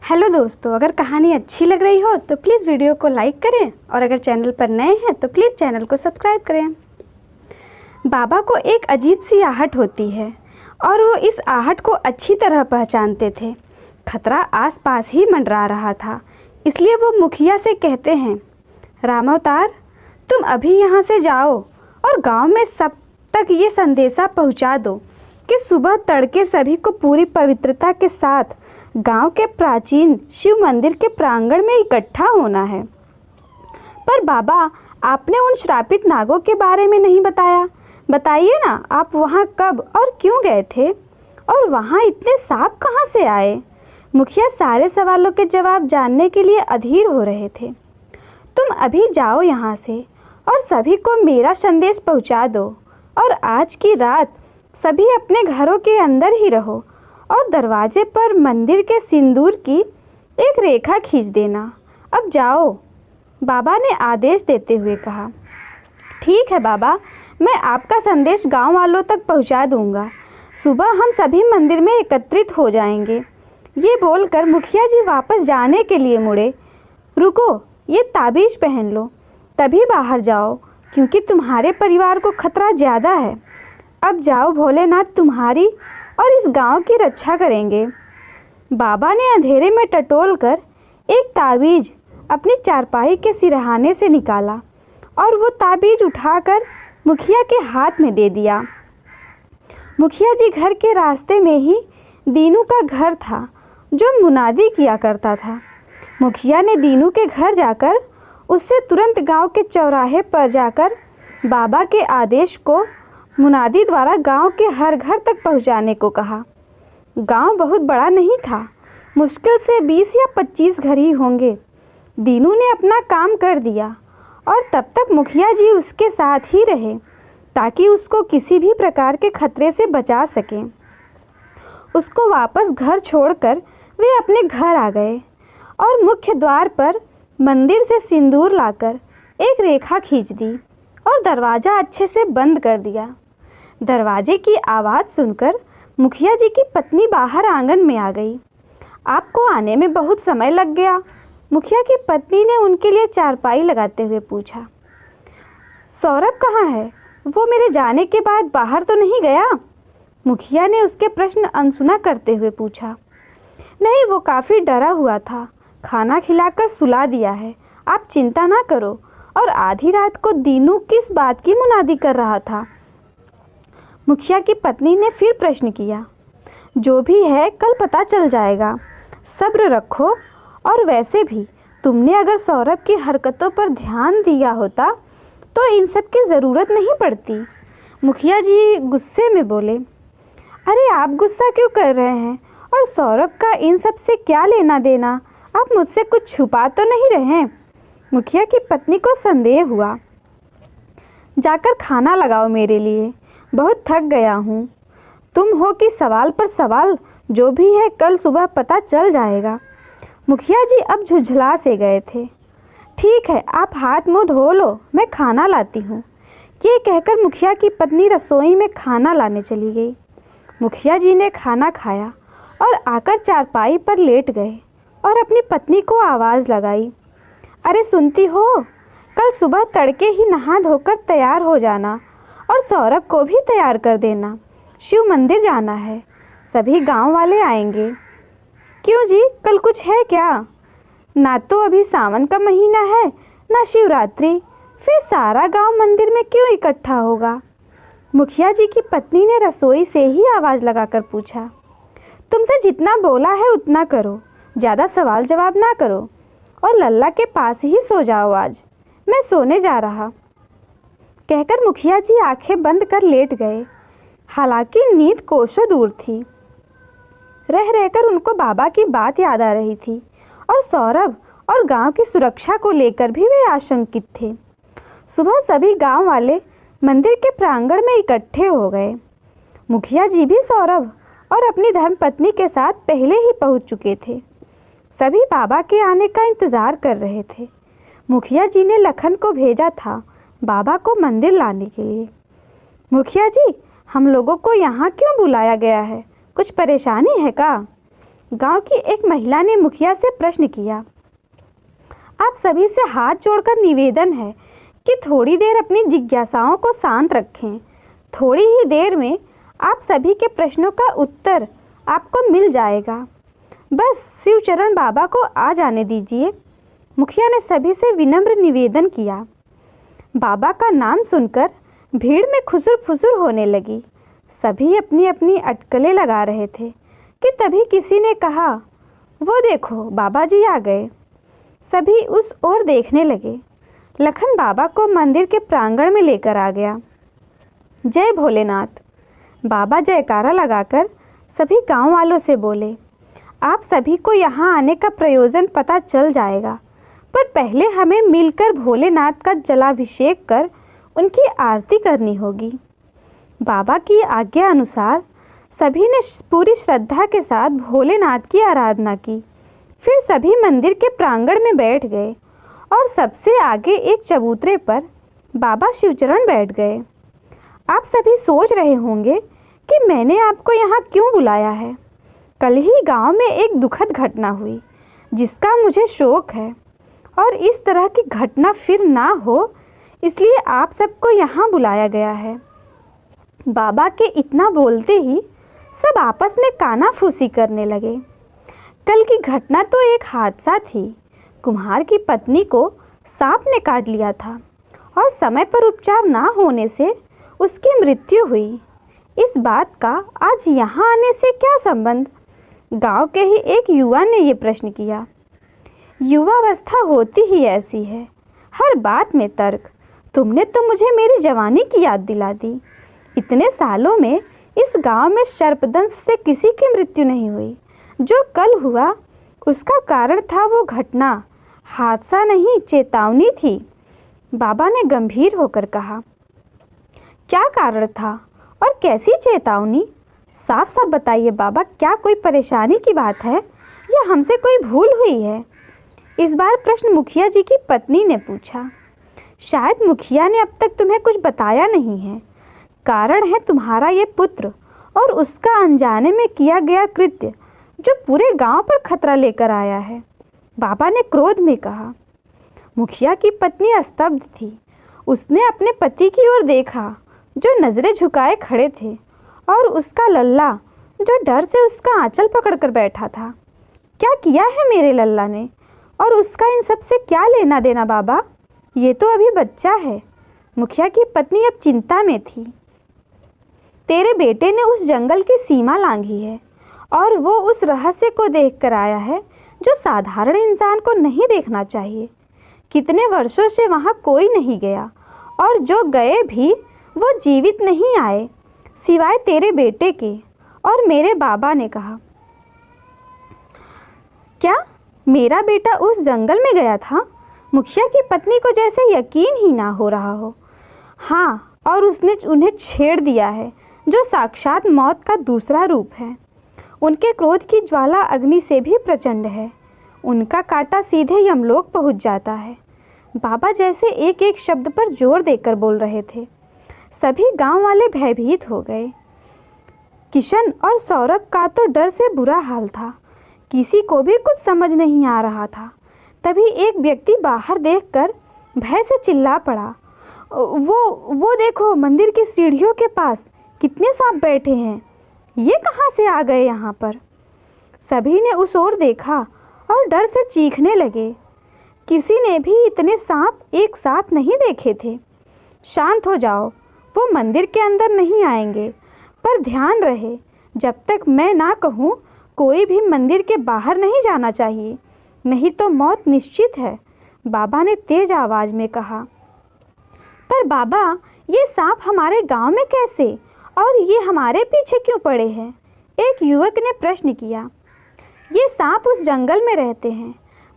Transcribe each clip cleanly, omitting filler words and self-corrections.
Hello दोस्तों, अगर कहानी अच्छी लग रही हो तो प्लीज़ वीडियो को लाइक करें और अगर चैनल पर नए हैं तो प्लीज़ चैनल को सब्सक्राइब करें। बाबा को एक अजीब सी आहट होती है और वो इस आहट को अच्छी तरह पहचानते थे। खतरा आसपास ही मंडरा रहा था, इसलिए वो मुखिया से कहते हैं, रामावतार, तुम अभी यहाँ से जाओ और गांव में सब तक ये संदेशा पहुँचा दो कि सुबह तड़के सभी को पूरी पवित्रता के साथ गांव के प्राचीन शिव मंदिर के प्रांगण में इकट्ठा होना है। पर बाबा, आपने उन श्रापित नागों के बारे में नहीं बताया। बताइए ना, आप वहां कब और क्यों गए थे और वहां इतने सांप कहां से आए? मुखिया सारे सवालों के जवाब जानने के लिए अधीर हो रहे थे। तुम अभी जाओ यहाँ से और सभी को मेरा संदेश पहुँचा दो और आज की रात सभी अपने घरों के अंदर ही रहो और दरवाजे पर मंदिर के सिंदूर की एक रेखा खींच देना। अब जाओ, बाबा ने आदेश देते हुए कहा। ठीक है बाबा, मैं आपका संदेश गांव वालों तक पहुंचा दूंगा। सुबह हम सभी मंदिर में एकत्रित हो जाएंगे। ये बोलकर मुखिया जी वापस जाने के लिए मुड़े। रुको, ये ताबीज पहन लो, तभी बाहर जाओ, क्योंकि तुम्हारे परिवार को खतरा ज़्यादा है। अब जाओ, भोलेनाथ तुम्हारी और इस गांव की रक्षा करेंगे। बाबा ने अंधेरे में टटोल कर एक ताबीज अपनी चारपाई के सिरहाने से निकाला और वो ताबीज उठाकर मुखिया के हाथ में दे दिया। मुखिया जी घर के रास्ते में ही दीनू का घर था, जो मुनादी किया करता था। मुखिया ने दीनू के घर जाकर उससे तुरंत गांव के चौराहे पर जाकर बाबा के आदेश को मुनादी द्वारा गांव के हर घर तक पहुंचाने को कहा। गांव बहुत बड़ा नहीं था, मुश्किल से 20 या 25 घर ही होंगे। दीनू ने अपना काम कर दिया और तब तक मुखिया जी उसके साथ ही रहे ताकि उसको किसी भी प्रकार के खतरे से बचा सकें। उसको वापस घर छोड़कर वे अपने घर आ गए और मुख्य द्वार पर मंदिर से सिंदूर लाकर एक रेखा खींच दी और दरवाज़ा अच्छे से बंद कर दिया। दरवाजे की आवाज़ सुनकर मुखिया जी की पत्नी बाहर आंगन में आ गई। आपको आने में बहुत समय लग गया, मुखिया की पत्नी ने उनके लिए चारपाई लगाते हुए पूछा। सौरभ कहाँ है? वो मेरे जाने के बाद बाहर तो नहीं गया? मुखिया ने उसके प्रश्न अनसुना करते हुए पूछा। नहीं, वो काफ़ी डरा हुआ था, खाना खिलाकर सुला दिया है, आप चिंता ना करो। और आधी रात को दीनू किस बात की मुनादी कर रहा था? मुखिया की पत्नी ने फिर प्रश्न किया। जो भी है कल पता चल जाएगा, सब्र रखो। और वैसे भी तुमने अगर सौरभ की हरकतों पर ध्यान दिया होता तो इन सब की ज़रूरत नहीं पड़ती। मुखिया जी गुस्से में बोले। अरे आप गुस्सा क्यों कर रहे हैं? और सौरभ का इन सब से क्या लेना देना? आप मुझसे कुछ छुपा तो नहीं रहे? मुखिया की पत्नी को संदेह हुआ। जाकर खाना लगाओ मेरे लिए, बहुत थक गया हूँ। तुम हो कि सवाल पर सवाल, जो भी है कल सुबह पता चल जाएगा। मुखिया जी अब झुंझला से गए थे। ठीक है, आप हाथ मुंह धो लो, मैं खाना लाती हूँ। ये कहकर मुखिया की पत्नी रसोई में खाना लाने चली गई। मुखिया जी ने खाना खाया और आकर चारपाई पर लेट गए और अपनी पत्नी को आवाज़ लगाई। अरे सुनती हो, कल सुबह तड़के ही नहा धोकर तैयार हो जाना और सौरभ को भी तैयार कर देना। शिव मंदिर जाना है, सभी गांव वाले आएंगे। क्यों जी, कल कुछ है क्या? ना तो अभी सावन का महीना है, ना शिवरात्रि, फिर सारा गांव मंदिर में क्यों इकट्ठा होगा? मुखिया जी की पत्नी ने रसोई से ही आवाज़ लगाकर पूछा। तुमसे जितना बोला है उतना करो, ज़्यादा सवाल जवाब ना करो और लल्ला के पास ही सो जाओ। आज मैं सोने जा रहा। कहकर मुखिया जी आंखें बंद कर लेट गए। हालांकि नींद कोसों दूर थी। रह रहकर उनको बाबा की बात याद आ रही थी और सौरभ और गांव की सुरक्षा को लेकर भी वे आशंकित थे। सुबह सभी गांव वाले मंदिर के प्रांगण में इकट्ठे हो गए। मुखिया जी भी सौरभ और अपनी धर्मपत्नी के साथ पहले ही पहुंच चुके थे। सभी बाबा के आने का इंतज़ार कर रहे थे। मुखिया जी ने लखन को भेजा था बाबा को मंदिर लाने के लिए। मुखिया जी, हम लोगों को यहाँ क्यों बुलाया गया है? कुछ परेशानी है का? गांव की एक महिला ने मुखिया से प्रश्न किया। आप सभी से हाथ जोड़कर निवेदन है कि थोड़ी देर अपनी जिज्ञासाओं को शांत रखें। थोड़ी ही देर में आप सभी के प्रश्नों का उत्तर आपको मिल जाएगा। बस शिवचरण बाबा को आ जाने दीजिए। मुखिया ने सभी से विनम्र निवेदन किया। बाबा का नाम सुनकर भीड़ में खुसुर फुसुर होने लगी। सभी अपनी अपनी अटकलें लगा रहे थे कि तभी किसी ने कहा, वो देखो बाबा जी आ गए। सभी उस ओर देखने लगे। लखन बाबा को मंदिर के प्रांगण में लेकर आ गया। जय भोलेनाथ। बाबा जयकारा लगाकर सभी गांव वालों से बोले, आप सभी को यहाँ आने का प्रयोजन पता चल जाएगा, पर पहले हमें मिलकर भोलेनाथ का जलाभिषेक कर उनकी आरती करनी होगी। बाबा की आज्ञा अनुसार सभी ने पूरी श्रद्धा के साथ भोलेनाथ की आराधना की। फिर सभी मंदिर के प्रांगण में बैठ गए और सबसे आगे एक चबूतरे पर बाबा शिवचरण बैठ गए। आप सभी सोच रहे होंगे कि मैंने आपको यहाँ क्यों बुलाया है। कल ही गांव में एक दुखद घटना हुई जिसका मुझे शोक है और इस तरह की घटना फिर ना हो, इसलिए आप सबको यहाँ बुलाया गया है। बाबा के इतना बोलते ही सब आपस में कानाफूसी करने लगे। कल की घटना तो एक हादसा थी। कुम्हार की पत्नी को सांप ने काट लिया था और समय पर उपचार ना होने से उसकी मृत्यु हुई। इस बात का आज यहाँ आने से क्या संबंध? गांव के ही एक युवा ने ये प्रश्न किया। युवावस्था होती ही ऐसी है, हर बात में तर्क। तुमने तो मुझे मेरी जवानी की याद दिला दी। इतने सालों में इस गांव में सर्पदंश से किसी की मृत्यु नहीं हुई। जो कल हुआ उसका कारण था वो घटना, हादसा नहीं, चेतावनी थी। बाबा ने गंभीर होकर कहा। क्या कारण था और कैसी चेतावनी? साफ साफ बताइए बाबा, क्या कोई परेशानी की बात है या हमसे कोई भूल हुई है? इस बार प्रश्न मुखिया जी की पत्नी ने पूछा। शायद मुखिया ने अब तक तुम्हें कुछ बताया नहीं है। कारण है तुम्हारा ये पुत्र और उसका अनजाने में किया गया कृत्य जो पूरे गांव पर खतरा लेकर आया है, बाबा ने क्रोध में कहा। मुखिया की पत्नी स्तब्ध थी। उसने अपने पति की ओर देखा जो नज़रें झुकाए खड़े थे और उसका लल्ला जो डर से उसका आंचल पकड़कर बैठा था। क्या किया है मेरे लल्ला ने और उसका इन सब से क्या लेना देना बाबा? ये तो अभी बच्चा है। मुखिया की पत्नी अब चिंता में थी। तेरे बेटे ने उस जंगल की सीमा लांघी है और वो उस रहस्य को देख कर आया है जो साधारण इंसान को नहीं देखना चाहिए। कितने वर्षों से वहाँ कोई नहीं गया और जो गए भी वो जीवित नहीं आए सिवाय तेरे बेटे के। और मेरे बाबा ने कहा, क्या मेरा बेटा उस जंगल में गया था? मुखिया की पत्नी को जैसे यकीन ही ना हो रहा हो। हाँ, और उसने उन्हें छेड़ दिया है जो साक्षात मौत का दूसरा रूप है। उनके क्रोध की ज्वाला अग्नि से भी प्रचंड है। उनका कांटा सीधे यमलोक पहुंच जाता है। बाबा जैसे एक एक शब्द पर जोर देकर बोल रहे थे। सभी गांव वाले भयभीत हो गए। किशन और सौरभ का तो डर से बुरा हाल था। किसी को भी कुछ समझ नहीं आ रहा था। तभी एक व्यक्ति बाहर देखकर भय से चिल्ला पड़ा, वो देखो, मंदिर की सीढ़ियों के पास कितने सांप बैठे हैं। ये कहाँ से आ गए यहाँ पर? सभी ने उस ओर देखा और डर से चीखने लगे। किसी ने भी इतने सांप एक साथ नहीं देखे थे। शांत हो जाओ, वो मंदिर के अंदर नहीं आएंगे, पर ध्यान रहे जब तक मैं ना कहूँ कोई भी मंदिर के बाहर नहीं जाना चाहिए, नहीं तो मौत निश्चित है, बाबा ने तेज आवाज़ में कहा। पर बाबा, ये सांप हमारे गांव में कैसे और ये हमारे पीछे क्यों पड़े हैं? एक युवक ने प्रश्न किया। ये सांप उस जंगल में रहते हैं,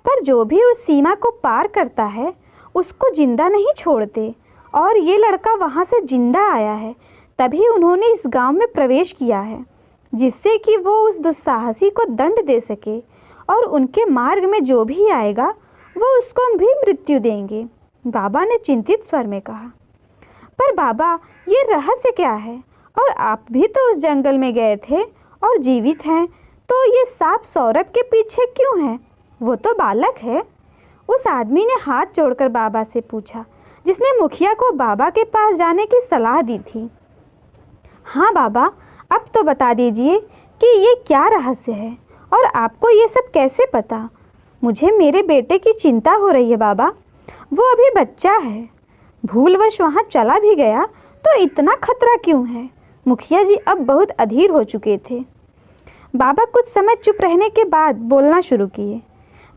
पर जो भी उस सीमा को पार करता है उसको जिंदा नहीं छोड़ते, और ये लड़का वहाँ से जिंदा आया है, तभी उन्होंने इस गांव में प्रवेश किया है, जिससे कि वो उस दुस्साहसी को दंड दे सके और उनके मार्ग में जो भी आएगा वो उसको भी मृत्यु देंगे, बाबा ने चिंतित स्वर में कहा। पर बाबा, ये रहस्य क्या है? और आप भी तो उस जंगल में गए थे और जीवित हैं, तो ये सांप सौरभ के पीछे क्यों है? वो तो बालक है। उस आदमी ने हाथ जोड़कर बाबा से पूछा, जिसने मुखिया को बाबा के पास जाने की सलाह दी थी। हाँ बाबा, अब तो बता दीजिए कि ये क्या रहस्य है और आपको ये सब कैसे पता? मुझे मेरे बेटे की चिंता हो रही है बाबा। वो अभी बच्चा है, भूलवश वहाँ चला भी गया तो इतना खतरा क्यों है? मुखिया जी अब बहुत अधीर हो चुके थे। बाबा कुछ समय चुप रहने के बाद बोलना शुरू किए।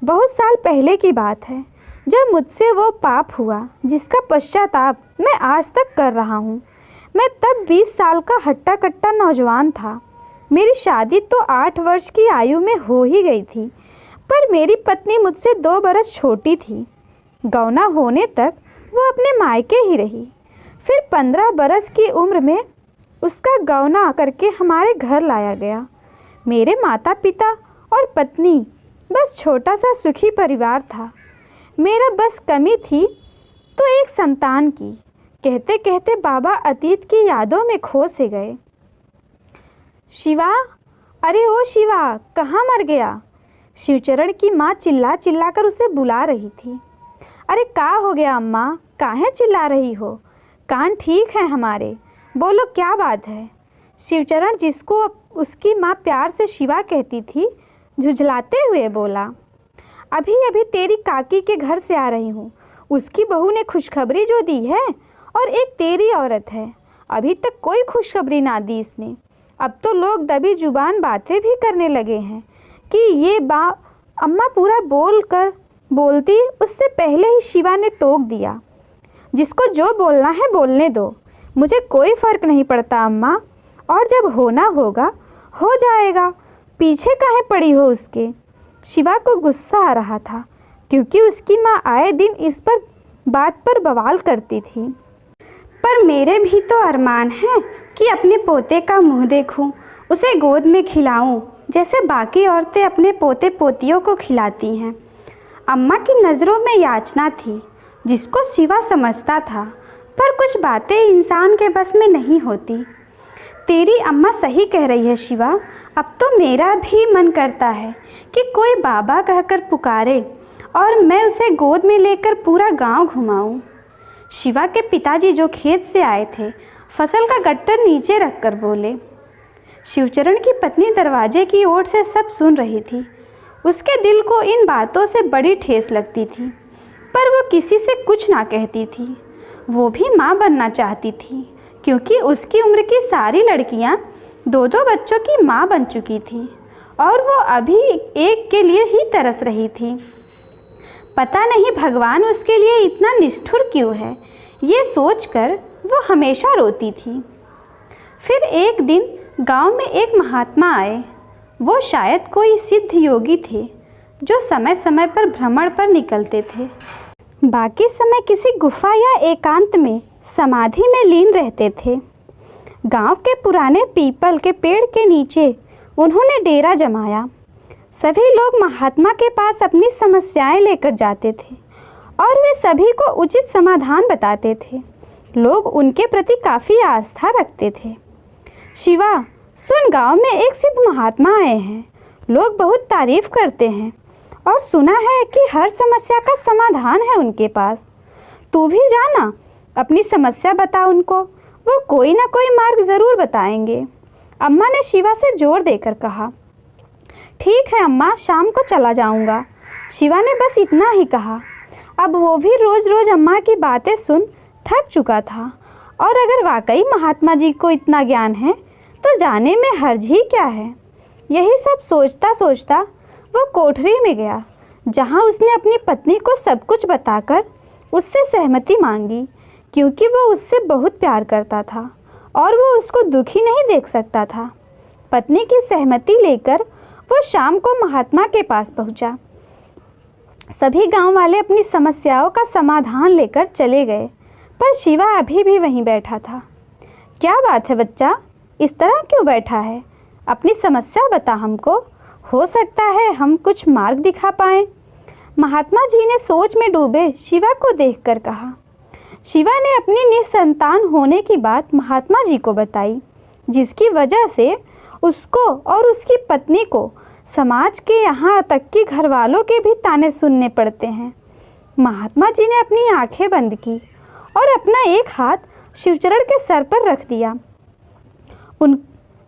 बहुत साल पहले की बात है, जब मुझसे वो पाप हुआ जिसका पश्चाताप मैं आज तक कर रहा हूँ। मैं तब 20 साल का हट्टा कट्टा नौजवान था। मेरी शादी तो 8 वर्ष की आयु में हो ही गई थी, पर मेरी पत्नी मुझसे 2 बरस छोटी थी। गौना होने तक वो अपने मायके ही रही। फिर 15 बरस की उम्र में उसका गौना करके हमारे घर लाया गया। मेरे माता पिता और पत्नी, बस छोटा सा सुखी परिवार था। मेरा बस कमी थी तो एक संतान की। कहते कहते बाबा अतीत की यादों में खो से गए। शिवा, अरे ओ शिवा, कहाँ मर गया? शिवचरण की माँ चिल्ला चिल्ला कर उसे बुला रही थी। अरे का हो गया अम्मा, काहे चिल्ला रही हो? कान ठीक है हमारे, बोलो क्या बात है? शिवचरण, जिसको उसकी माँ प्यार से शिवा कहती थी, झुझलाते हुए बोला। अभी अभी तेरी काकी के घर से आ रही हूँ। उसकी बहू ने खुशखबरी जो दी है, और एक तेरी औरत है, अभी तक कोई खुशखबरी ना दी इसने। अब तो लोग दबी जुबान बातें भी करने लगे हैं कि ये अम्मा पूरा बोलती उससे पहले ही शिवा ने टोक दिया। जिसको जो बोलना है बोलने दो, मुझे कोई फ़र्क नहीं पड़ता अम्मा, और जब होना होगा हो जाएगा, पीछे काहे पड़ी हो उसके? शिवा को गुस्सा आ रहा था क्योंकि उसकी माँ आए दिन इस बात पर बवाल करती थी। पर मेरे भी तो अरमान है कि अपने पोते का मुंह देखूं, उसे गोद में खिलाऊं, जैसे बाकी औरतें अपने पोते पोतियों को खिलाती हैं। अम्मा की नज़रों में याचना थी, जिसको शिवा समझता था, पर कुछ बातें इंसान के बस में नहीं होती। तेरी अम्मा सही कह रही है शिवा, अब तो मेरा भी मन करता है कि कोई बाबा कहकर पुकारे और मैं उसे गोद में लेकर पूरा गांव घुमाऊं। शिवा के पिताजी जो खेत से आए थे, फसल का गट्टर नीचे रखकर बोले। शिवचरण की पत्नी दरवाजे की ओर से सब सुन रही थी। उसके दिल को इन बातों से बड़ी ठेस लगती थी, पर वो किसी से कुछ ना कहती थी। वो भी माँ बनना चाहती थी, क्योंकि उसकी उम्र की सारी लड़कियाँ 2-2 बच्चों की माँ बन चुकी थी, और वो अभी एक के लिए ही तरस रही थी। पता नहीं भगवान उसके लिए इतना निष्ठुर क्यों है, ये सोचकर वो हमेशा रोती थी। फिर एक दिन गांव में एक महात्मा आए। वो शायद कोई सिद्ध योगी थे, जो समय समय पर भ्रमण पर निकलते थे। बाकी समय किसी गुफा या एकांत में समाधि में लीन रहते थे। गांव के पुराने पीपल के पेड़ के नीचे उन्होंने डेरा जमाया। सभी लोग महात्मा के पास अपनी समस्याएं लेकर जाते थे और वे सभी को उचित समाधान बताते थे। लोग उनके प्रति काफ़ी आस्था रखते थे। शिवा, सुन, गांव में एक सिद्ध महात्मा आए हैं। लोग बहुत तारीफ करते हैं और सुना है कि हर समस्या का समाधान है उनके पास। तू भी जाना, अपनी समस्या बता उनको, वो कोई ना कोई मार्ग ज़रूर बताएंगे। अम्मा ने शिवा से जोर देकर कहा। ठीक है अम्मा, शाम को चला जाऊंगा। शिवा ने बस इतना ही कहा। अब वो भी रोज़ रोज़ अम्मा की बातें सुन थक चुका था, और अगर वाकई महात्मा जी को इतना ज्ञान है तो जाने में हर्ज ही क्या है। यही सब सोचता सोचता वो कोठरी में गया, जहाँ उसने अपनी पत्नी को सब कुछ बताकर उससे सहमति मांगी, क्योंकि वो उससे बहुत प्यार करता था और वो उसको दुखी नहीं देख सकता था। पत्नी की सहमति लेकर वो शाम को महात्मा के पास पहुंचा। सभी गांव वाले अपनी समस्याओं का समाधान लेकर चले गए, पर शिवा अभी भी वहीं बैठा था। क्या बात है बच्चा, इस तरह क्यों बैठा है? अपनी समस्या बता हमको, हो सकता है हम कुछ मार्ग दिखा पाएं। महात्मा जी ने सोच में डूबे शिवा को देखकर कहा। शिवा ने अपनी निसंतान होने की बात महात्मा जी को बताई, जिसकी वजह से उसको और उसकी पत्नी को समाज के यहाँ तक कि घर वालों के भी ताने सुनने पड़ते हैं। महात्मा जी ने अपनी आंखें बंद की और अपना एक हाथ शिवचरण के सर पर रख दिया।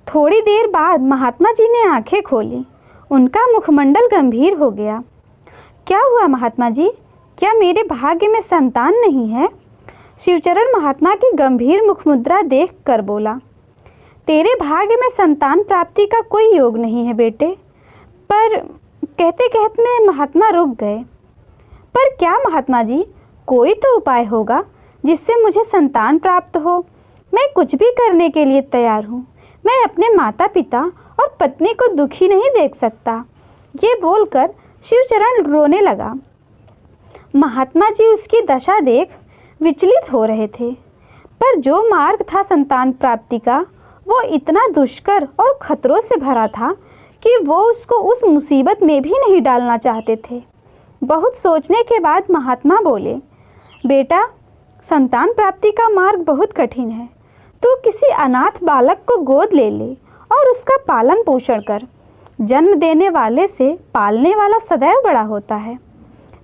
थोड़ी देर बाद महात्मा जी ने आंखें खोली। उनका मुखमंडल गंभीर हो गया। क्या हुआ महात्मा जी? क्या मेरे भाग्य में संतान नहीं है? शिवचरण महात्मा की गंभीर मुखमुद्रा देख कर बोला, तेरे भाग्य में संतान प्राप्ति का कोई योग नहीं है बेटे। पर कहते कहते महात्मा रुक गए। पर क्या महात्मा जी? कोई तो उपाय होगा जिससे मुझे संतान प्राप्त हो। मैं कुछ भी करने के लिए तैयार हूँ। मैं अपने माता पिता और पत्नी को दुखी नहीं देख सकता। ये बोलकर शिवचरण रोने लगा। महात्मा जी उसकी दशा देख विचलित हो रहे थे। पर जो मार्ग था संतान प्राप्ति का वो इतना दुष्कर और खतरों से भरा था कि वो उसको उस मुसीबत में भी नहीं डालना चाहते थे। बहुत सोचने के बाद महात्मा बोले, बेटा, संतान प्राप्ति का मार्ग बहुत कठिन है। तू किसी अनाथ बालक को गोद ले ले और उसका पालन पोषण कर। जन्म देने वाले से पालने वाला सदैव बड़ा होता है।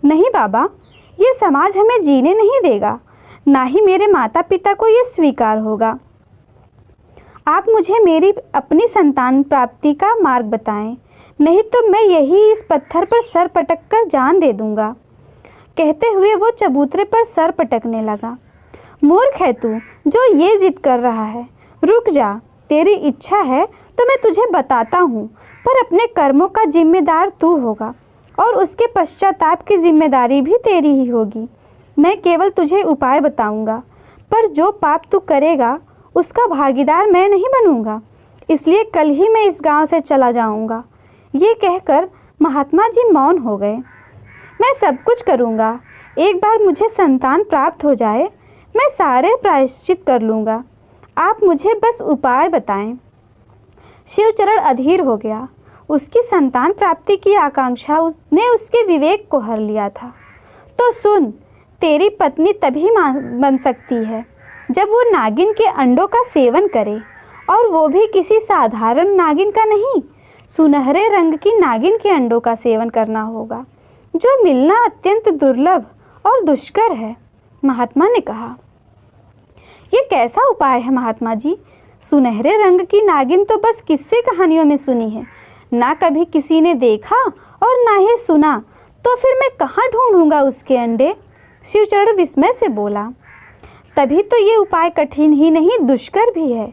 नहीं बाबा, ये समाज हमें जीने नहीं देगा, ना ही मेरे माता पिता को ये स्वीकार होगा। आप मुझे मेरी अपनी संतान प्राप्ति का मार्ग बताएं, नहीं तो मैं यही इस पत्थर पर सर पटक कर जान दे दूंगा। कहते हुए वो चबूतरे पर सर पटकने लगा। मूर्ख है तू जो ये जिद कर रहा है। रुक जा, तेरी इच्छा है तो मैं तुझे बताता हूँ, पर अपने कर्मों का जिम्मेदार तू होगा और उसके पश्चाताप की जिम्मेदारी भी तेरी ही होगी। मैं केवल तुझे उपाय बताऊंगा, पर जो पाप तू करेगा उसका भागीदार मैं नहीं बनूंगा। इसलिए कल ही मैं इस गांव से चला जाऊंगा। ये कहकर महात्मा जी मौन हो गए। मैं सब कुछ करूंगा, एक बार मुझे संतान प्राप्त हो जाए मैं सारे प्रायश्चित कर लूँगा। आप मुझे बस उपाय बताएं। शिवचरण अधीर हो गया। उसकी संतान प्राप्ति की आकांक्षा ने उसके विवेक को हर लिया था। तो सुन, तेरी पत्नी तभी मां बन सकती है जब वो नागिन के अंडों का सेवन करे, और वो भी किसी साधारण नागिन का नहीं, सुनहरे रंग की नागिन के अंडों का सेवन करना होगा, जो मिलना अत्यंत दुर्लभ और दुष्कर है। महात्मा ने कहा, ये कैसा उपाय है महात्मा जी? सुनहरे रंग की नागिन तो बस किस्से कहानियों में सुनी है, ना कभी किसी ने देखा और ना ही सुना। तो फिर मैं कहाँ ढूंढूंगा उसके अंडे? शिवचरण विस्मय से बोला। तभी तो ये उपाय कठिन ही नहीं दुष्कर भी है,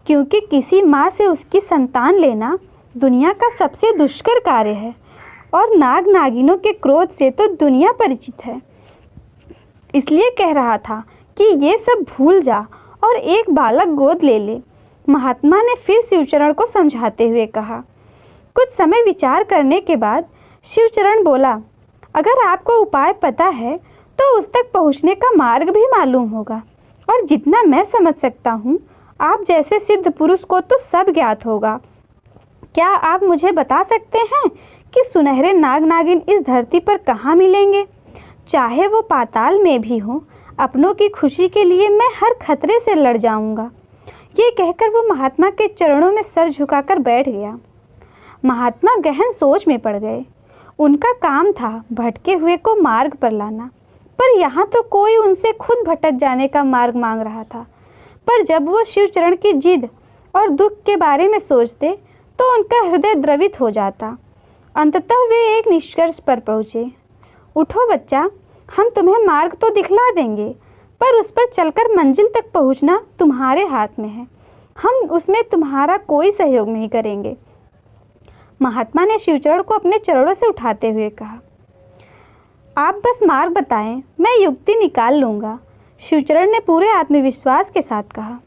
क्योंकि किसी माँ से उसकी संतान लेना दुनिया का सबसे दुष्कर कार्य है, और नाग नागिनों के क्रोध से तो दुनिया परिचित है। इसलिए कह रहा था कि ये सब भूल जा और एक बालक गोद ले ले। महात्मा ने फिर शिवचरण को समझाते हुए कहा। कुछ समय विचार करने के बाद शिवचरण बोला, अगर आपको उपाय पता है तो उस तक पहुँचने का मार्ग भी मालूम होगा, और जितना मैं समझ सकता हूँ आप जैसे सिद्ध पुरुष को तो सब ज्ञात होगा। क्या आप मुझे बता सकते हैं कि सुनहरे नाग नागिन इस धरती पर कहाँ मिलेंगे? चाहे वो पाताल में भी हो, अपनों की खुशी के लिए मैं हर खतरे से लड़ जाऊंगा। ये कहकर वो महात्मा के चरणों में सर झुकाकर बैठ गया। महात्मा गहन सोच में पड़ गए। उनका काम था भटके हुए को मार्ग पर लाना, पर यहाँ तो कोई उनसे खुद भटक जाने का मार्ग मांग रहा था। पर जब वो शिवचरण की जिद और दुख के बारे में सोचते तो उनका हृदय द्रवित हो जाता। अंततः वे एक निष्कर्ष पर पहुँचे। उठो बच्चा, हम तुम्हें मार्ग तो दिखला देंगे, पर उस पर चलकर मंजिल तक पहुंचना तुम्हारे हाथ में है। हम उसमें तुम्हारा कोई सहयोग नहीं करेंगे। महात्मा ने शिवचरण को अपने चरणों से उठाते हुए कहा, आप बस मार्ग बताएं, मैं युक्ति निकाल लूँगा। शिवचरण ने पूरे आत्मविश्वास के साथ कहा,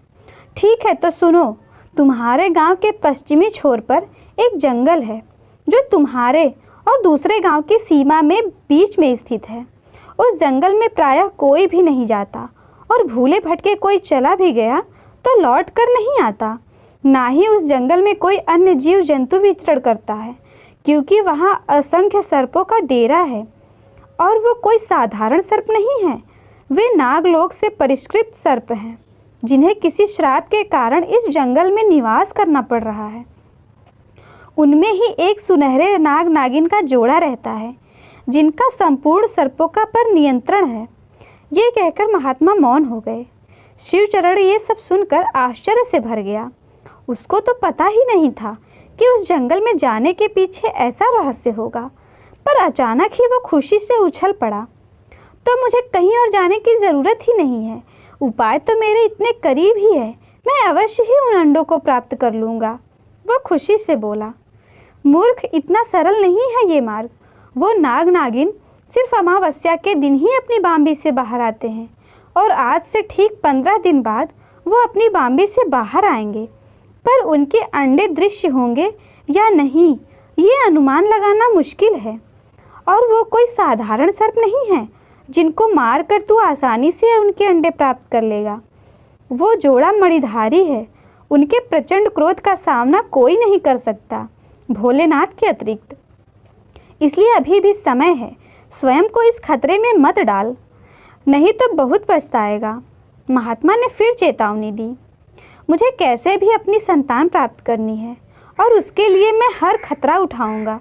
ठीक है तो सुनो। तुम्हारे गांव के पश्चिमी छोर पर एक जंगल है जो तुम्हारे और दूसरे गांव की सीमा में बीच में स्थित है। उस जंगल में प्रायः कोई भी नहीं जाता, और भूले भटके कोई चला भी गया तो लौट कर नहीं आता। ना ही उस जंगल में कोई अन्य जीव जंतु विचरण करता है, क्योंकि वहाँ असंख्य सर्पों का डेरा है, और वो कोई साधारण सर्प नहीं है। वे नागलोक से परिष्कृत सर्प हैं, जिन्हें किसी श्राप के कारण इस जंगल में निवास करना पड़ रहा है। उनमें ही एक सुनहरे नाग नागिन का जोड़ा रहता है जिनका संपूर्ण सर्पों का पर नियंत्रण है। ये कहकर महात्मा मौन हो गए। शिवचरण ये सब सुनकर आश्चर्य से भर गया। उसको तो पता ही नहीं था कि उस जंगल में जाने के पीछे ऐसा रहस्य होगा, पर अचानक ही वो खुशी से उछल पड़ा। तो मुझे कहीं और जाने की ज़रूरत ही नहीं है, उपाय तो मेरे इतने करीब ही है, मैं अवश्य ही उन अंडों को प्राप्त कर लूँगा। वो खुशी से बोला। मूर्ख, इतना सरल नहीं है ये मार्ग। वो नाग नागिन सिर्फ अमावस्या के दिन ही अपनी बाम्बी से बाहर आते हैं और आज से ठीक 15 दिन बाद वो अपनी बाम्बी से बाहर आएंगे, पर उनके अंडे दृश्य होंगे या नहीं ये अनुमान लगाना मुश्किल है। और वो कोई साधारण सर्प नहीं है जिनको मार कर तू आसानी से उनके अंडे प्राप्त कर लेगा। वो जोड़ा मणिधारी है, उनके प्रचंड क्रोध का सामना कोई नहीं कर सकता, भोलेनाथ के अतिरिक्त। इसलिए अभी भी समय है, स्वयं को इस खतरे में मत डाल, नहीं तो बहुत पछताएगा। महात्मा ने फिर चेतावनी दी। मुझे कैसे भी अपनी संतान प्राप्त करनी है और उसके लिए मैं हर खतरा उठाऊंगा,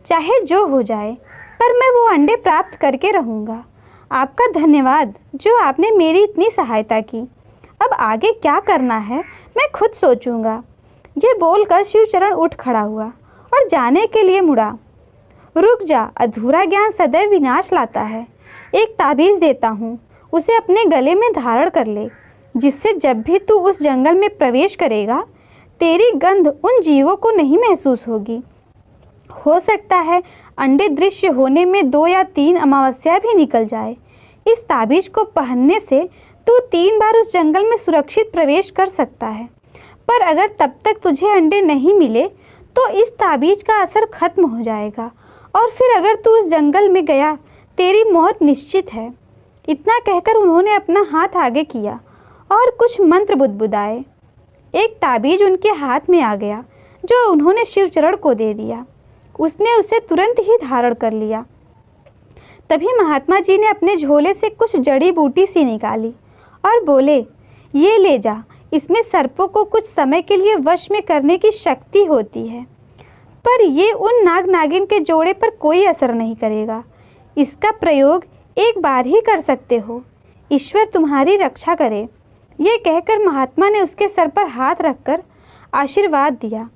चाहे जो हो जाए, पर मैं वो अंडे प्राप्त करके रहूंगा। आपका धन्यवाद जो आपने मेरी इतनी सहायता की। अब आगे क्या करना है मैं खुद सोचूंगा। ये बोलकर शिवचरण उठ खड़ा हुआ और जाने के लिए मुड़ा। रुक जा, अधूरा ज्ञान सदैव विनाश लाता है। एक ताबीज़ देता हूँ, उसे अपने गले में धारण कर ले, जिससे जब भी तू उस जंगल में प्रवेश करेगा तेरी गंध उन जीवों को नहीं महसूस होगी। हो सकता है अंडे दृश्य होने में 2 या 3 अमावस्या भी निकल जाए। इस ताबीज़ को पहनने से तू 3 बार उस जंगल में सुरक्षित प्रवेश कर सकता है, पर अगर तब तक तुझे अंडे नहीं मिले तो इस ताबीज़ का असर खत्म हो जाएगा और फिर अगर तू उस जंगल में गया तेरी मौत निश्चित है। इतना कहकर उन्होंने अपना हाथ आगे किया और कुछ मंत्र बुदबुदाए। एक ताबीज़ उनके हाथ में आ गया जो उन्होंने शिवचरण को दे दिया। उसने उसे तुरंत ही धारण कर लिया। तभी महात्मा जी ने अपने झोले से कुछ जड़ी बूटी सी निकाली और बोले, ये ले जा, इसमें सर्पों को कुछ समय के लिए वश में करने की शक्ति होती है, पर ये उन नाग नागिन के जोड़े पर कोई असर नहीं करेगा। इसका प्रयोग एक बार ही कर सकते हो। ईश्वर तुम्हारी रक्षा करे। ये कहकर महात्मा ने उसके सर पर हाथ रखकर आशीर्वाद दिया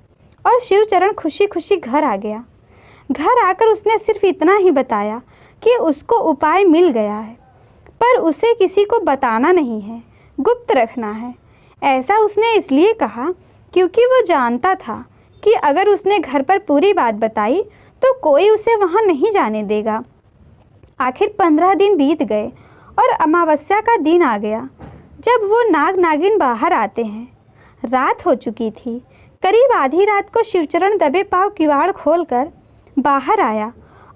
और शिवचरण खुशी खुशी घर आ गया। घर आकर उसने सिर्फ इतना ही बताया कि उसको उपाय मिल गया है, पर उसे किसी को बताना नहीं है, गुप्त रखना है। ऐसा उसने इसलिए कहा क्योंकि वो जानता था कि अगर उसने घर पर पूरी बात बताई तो कोई उसे वहाँ नहीं जाने देगा। आखिर 15 दिन बीत गए और अमावस्या का दिन आ गया जब वो नाग नागिन बाहर आते हैं। रात हो चुकी थी। करीब आधी रात को शिवचरण दबे पांव किवाड़ खोलकर बाहर आया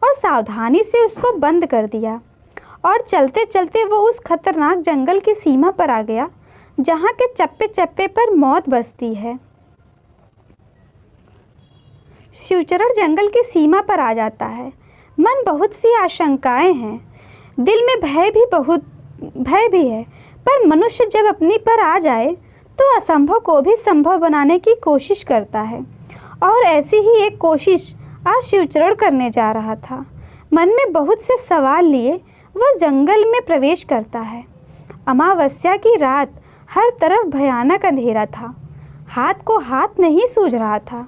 और सावधानी से उसको बंद कर दिया और चलते चलते वो उस खतरनाक जंगल की सीमा पर आ गया जहाँ के चप्पे चप्पे पर मौत बसती है। शिवचरण जंगल की सीमा पर आ जाता है। मन बहुत सी आशंकाएं हैं, दिल में भय भी है, पर मनुष्य जब अपनी पर आ जाए तो असंभव को भी संभव बनाने की कोशिश करता है। और ऐसी ही एक कोशिश आज शिवचरण करने जा रहा था। मन में बहुत से सवाल लिए वह जंगल में प्रवेश करता है। अमावस्या की रात, हर तरफ भयानक अंधेरा था। हाथ को हाथ नहीं सूझ रहा था।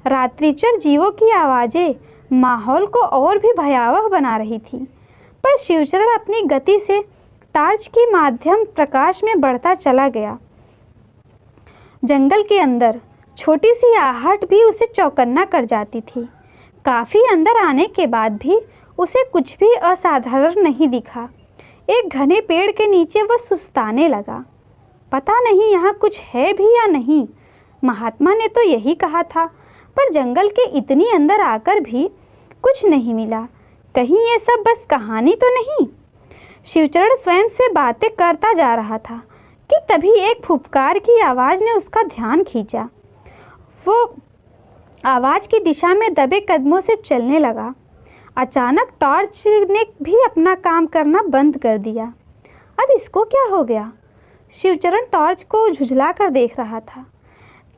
रात्रिचर जीवों की आवाज़ें माहौल को और भी भयावह बना रही थी, पर शिवचरण अपनी गति से टार्च की माध्यम प्रकाश में बढ़ता चला गया। जंगल के अंदर छोटी सी आहट भी उसे चौकन्ना कर जाती थी। काफ़ी अंदर आने के बाद भी उसे कुछ भी असाधारण नहीं दिखा। एक घने पेड़ के नीचे वह सुस्ताने लगा। पता नहीं यहाँ कुछ है भी या नहीं। महात्मा ने तो यही कहा था, पर जंगल के इतनी अंदर आकर भी कुछ नहीं मिला। कहीं ये सब बस कहानी तो नहीं। शिवचरण स्वयं से बातें करता जा रहा था कि तभी एक फुफकार की आवाज़ ने उसका ध्यान खींचा। वो आवाज़ की दिशा में दबे कदमों से चलने लगा। अचानक टॉर्च ने भी अपना काम करना बंद कर दिया। अब इसको क्या हो गया? शिवचरण टॉर्च को झुझला कर देख रहा था।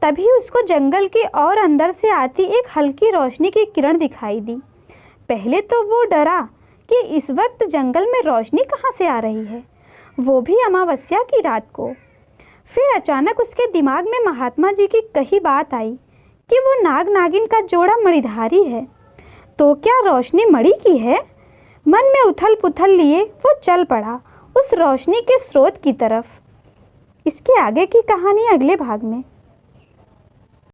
तभी उसको जंगल के और अंदर से आती एक हल्की रोशनी की किरण दिखाई दी। पहले तो वो डरा कि इस वक्त जंगल में रोशनी कहाँ से आ रही है, वो भी अमावस्या की रात को। फिर अचानक उसके दिमाग में महात्मा जी की कही बात आई कि वो नाग नागिन का जोड़ा मणिधारी है। तो क्या रोशनी मणि की है? मन में उथल पुथल लिए वो चल पड़ा उस रोशनी के स्रोत की तरफ। इसके आगे की कहानी अगले भाग में।